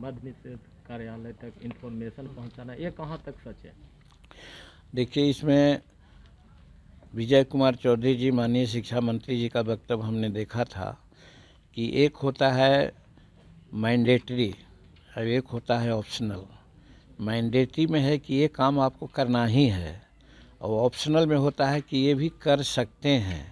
मद्य निषेध कार्यालय तक इंफॉर्मेशन पहुंचाना, ये कहाँ तक सच है? देखिए, इसमें विजय कुमार चौधरी जी, माननीय शिक्षा मंत्री जी का वक्तव्य हमने देखा था कि एक होता है मैंडेटरी और एक होता है ऑप्शनल। मैंडेटरी में है कि ये काम आपको करना ही है, और ऑप्शनल में होता है कि ये भी कर सकते हैं।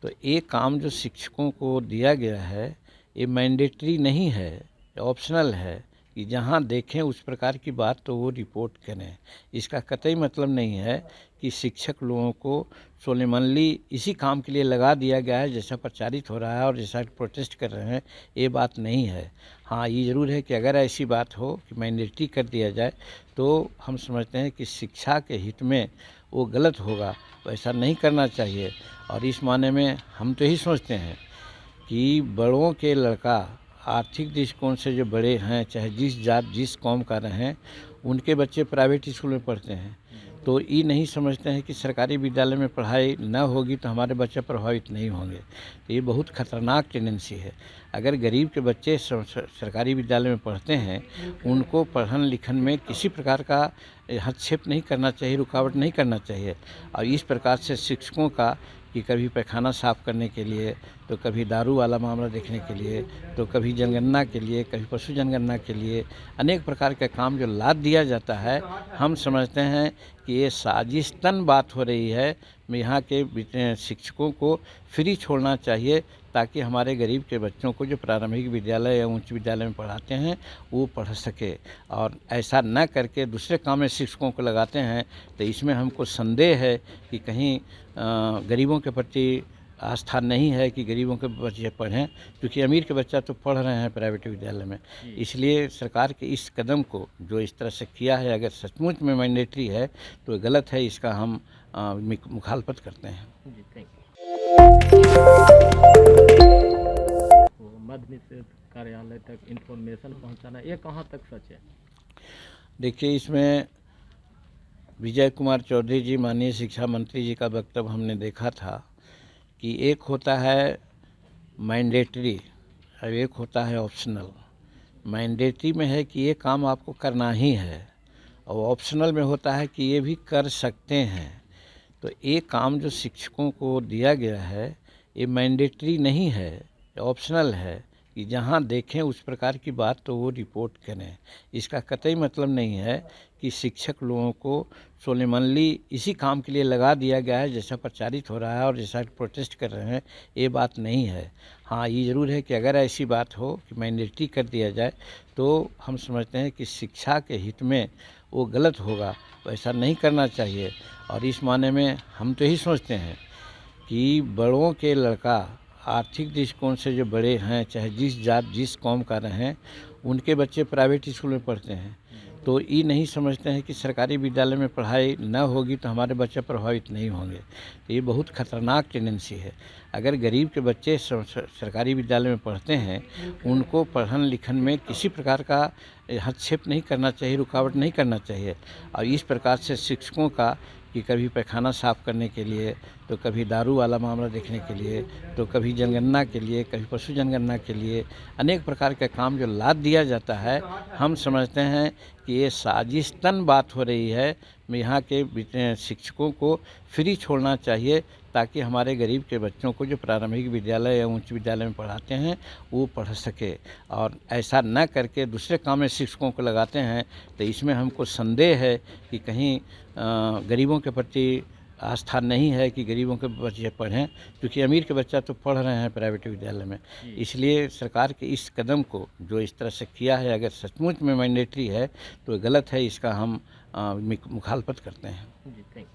तो ये काम जो शिक्षकों को दिया गया है, ये मैंडेटरी नहीं है, ऑप्शनल है कि जहाँ देखें उस प्रकार की बात तो वो रिपोर्ट करें। इसका कतई मतलब नहीं है कि शिक्षक लोगों को सोलेमनली इसी काम के लिए लगा दिया गया है जैसा प्रचारित हो रहा है और जैसा प्रोटेस्ट कर रहे हैं, ये बात नहीं है। हाँ, ये ज़रूर है कि अगर ऐसी बात हो कि मैंडेटरी कर दिया जाए तो हम समझते हैं कि शिक्षा के हित में वो गलत होगा, वैसा नहीं करना चाहिए। और इस माने में हम तो यही सोचते हैं कि बड़ों के लड़का आर्थिक दृष्टिकोण से जो बड़े हैं, चाहे जिस जात जिस कौम का रहें, उनके बच्चे प्राइवेट स्कूल में पढ़ते हैं, तो ये नहीं समझते हैं कि सरकारी विद्यालय में पढ़ाई न होगी तो हमारे बच्चे प्रभावित नहीं होंगे। तो ये बहुत खतरनाक टेंडेंसी है। अगर गरीब के बच्चे सरकारी विद्यालय में पढ़ते हैं, उनको पढ़न लिखन में किसी प्रकार का हस्तक्षेप नहीं करना चाहिए, रुकावट नहीं करना चाहिए। और इस प्रकार से शिक्षकों का कि कभी पैखाना साफ़ करने के लिए, तो कभी दारू वाला मामला देखने के लिए, तो कभी जनगणना के लिए, कभी पशु जनगणना के लिए अनेक प्रकार के काम जो लाद दिया जाता है, हम समझते हैं कि ये साजिशतन बात हो रही है। यहाँ के शिक्षकों को फ्री छोड़ना चाहिए ताकि हमारे गरीब के बच्चों को जो प्रारंभिक विद्यालय या उच्च विद्यालय में पढ़ाते हैं वो पढ़ सके, और ऐसा न करके दूसरे काम में शिक्षकों को लगाते हैं। तो इसमें हमको संदेह है कि कहीं गरीबों के प्रति आस्था नहीं है कि गरीबों के बच्चे पढ़ें, क्योंकि अमीर के बच्चा तो पढ़ रहे हैं प्राइवेट विद्यालय में। इसलिए सरकार के इस कदम को जो इस तरह से किया है, अगर सचमुच में मैंडेटरी है तो गलत है, इसका हम मुखालफत करते हैं। जी, थैंक यू। मद्य निषेध कार्यालय तक इंफॉर्मेशन पहुंचाना, ये कहाँ तक सच है? देखिए, इसमें विजय कुमार चौधरी जी, माननीय शिक्षा मंत्री जी का वक्तव्य हमने देखा था कि एक होता है मैंडेटरी और एक होता है ऑप्शनल। मैंडेटरी में है कि ये काम आपको करना ही है, और ऑप्शनल में होता है कि ये भी कर सकते हैं। तो ये काम जो शिक्षकों को दिया गया है, ये मैंडेटरी नहीं है, ऑप्शनल है कि जहाँ देखें उस प्रकार की बात तो वो रिपोर्ट करें। इसका कतई मतलब नहीं है कि शिक्षक लोगों को सोलेमनली इसी काम के लिए लगा दिया गया है जैसा प्रचारित हो रहा है और जैसा प्रोटेस्ट कर रहे हैं, ये बात नहीं है। हाँ, ये ज़रूर है कि अगर ऐसी बात हो कि मैंडेटरी कर दिया जाए तो हम समझते हैं कि शिक्षा के हित में वो गलत होगा, वैसा नहीं करना चाहिए। और इस माने में हम तो यही सोचते हैं कि बड़ों के लड़का आर्थिक दृष्टिकोण से जो बड़े हैं, चाहे जिस जात जिस कौम का रहें, उनके बच्चे प्राइवेट स्कूल में पढ़ते हैं, तो ये नहीं समझते हैं कि सरकारी विद्यालय में पढ़ाई न होगी तो हमारे बच्चे प्रभावित नहीं होंगे। तो ये बहुत खतरनाक टेंडेंसी है। अगर गरीब के बच्चे सरकारी विद्यालय में पढ़ते हैं, उनको पढ़न लिखन में किसी प्रकार का हस्तक्षेप नहीं करना चाहिए, रुकावट नहीं करना चाहिए। और इस प्रकार से शिक्षकों का कि कभी पैखाना साफ़ करने के लिए, तो कभी दारू वाला मामला देखने के लिए, तो कभी जनगणना के लिए, कभी पशु जनगणना के लिए अनेक प्रकार के काम जो लाद दिया जाता है, हम समझते हैं कि ये साजिशतन बात हो रही है। यहाँ के शिक्षकों को फ्री छोड़ना चाहिए ताकि हमारे गरीब के बच्चों को जो प्रारंभिक विद्यालय या उच्च विद्यालय में पढ़ाते हैं वो पढ़ सके, और ऐसा न करके दूसरे काम में शिक्षकों को लगाते हैं। तो इसमें हमको संदेह है कि कहीं गरीबों के प्रति आस्था नहीं है कि गरीबों के बच्चे पढ़ें, क्योंकि अमीर के बच्चा तो पढ़ रहे हैं प्राइवेट विद्यालय में। इसलिए सरकार के इस कदम को जो इस तरह से किया है, अगर सचमुच में मैंडेटरी है तो गलत है, इसका हम मुखालफत करते हैं। जी, थैंक यू।